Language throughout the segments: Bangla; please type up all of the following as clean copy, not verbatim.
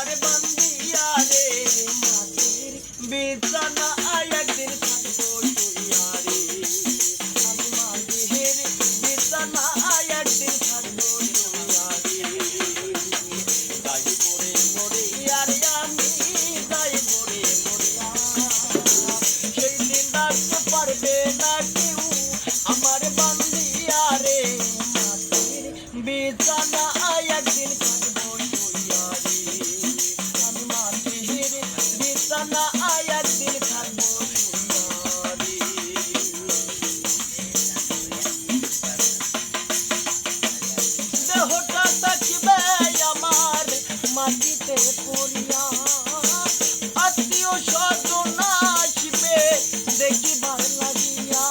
আমার বান্দিয়া রে মাটির বিছানা একদিন থাকবো শুইয়া রে আমি মাটির বিছানা একদিন থাকবো শুইয়া রে যাই পড়ে মরিয়া রে আমি যাই পড়ে মরিয়া সেই দিন রাখতে পারবে না কেউ আমার বান্দিয়া রে মাটির বিছানা একদিন থাকবো শুইয়া রে আমি মাটির বিছানা একদিন থাকবো শুইয়া রে দেহটা থাকবে আমার মাটিতে পড়িয়া আত্মীয় স্বজন আসবে দেখিবার লাগিয়া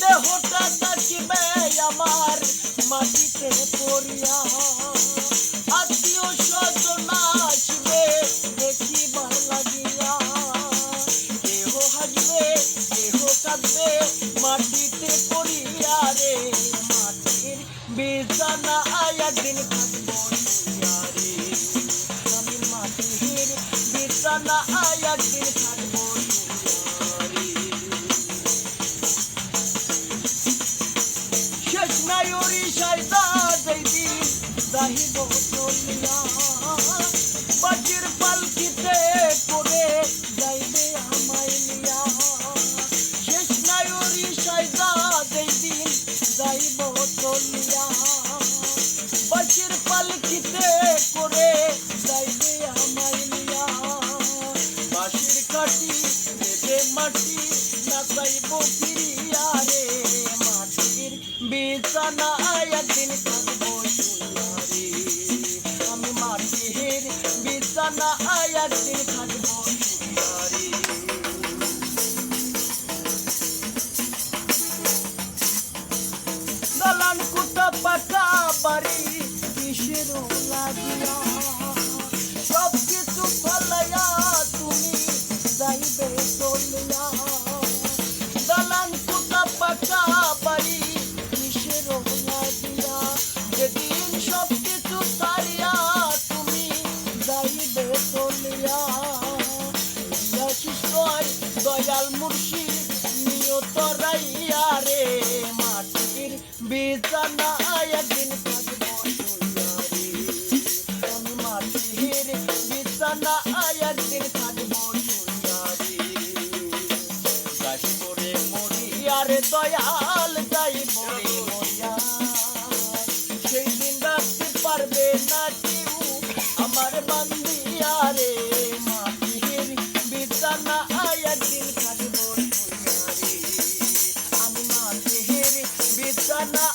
দেহটা থাকবে আমার মাটিতে পড়িয়া আত্মীয় স্বজন আসবে দেখিবার লাগিয়া দেহ হাসবে দেহ কাঁদবে মাটিতে পড়িয়া রে মাটির বিছানা একদিন থাকবো শুইয়া রে আমি মাটির বিছানা একদিন থাকবো শুইয়া রে শেষ নাই ওড়িশায় যেদিন যাইব চলিয়া বাজির পালকিতে করে যাইবে আমায় নিয়া শেষ নাই ওড়িশায় যেদিন যাইব চলিয়া বাজির পালকিতে করে যাইবে আমায় নিয়া বাঁশির কাঠি দেবে মাটি নাচাইব ফিরিয়া রে মাটির বিছানা একদিন থাকবো শুইয়া রে আমি মাটির বিছানা একদিন থাকবো শুইয়া রে দালান কুটা পাকা বাড়ি কিসের লাগিয়া সব কিছু ফলাইয়া তুমি যাইবে চলিয়া দালান কুটা পাকা বাড়ি কিসের লাগিয়া যেদিন সব কিছু ছাড়িয়া তুমি যাইবে চলিয়া দয়াল মুর্শিদ নিয়ত রাইয়া রে মাটির বিছানা একদিন থাকবো শুইয়া রে আমি মাটির বিছানা একদিন থাকবো শুইয়া রে যাই পড়ে মরিয়া রে দয়াল যাই পড়ে মরিয়া সেই দিন রাখতে পারবে না কেউ আমার বান্দিয়া রে মাটির বিছানা একদিন থাকবো শুইয়া রে আমি মাটির বিছানা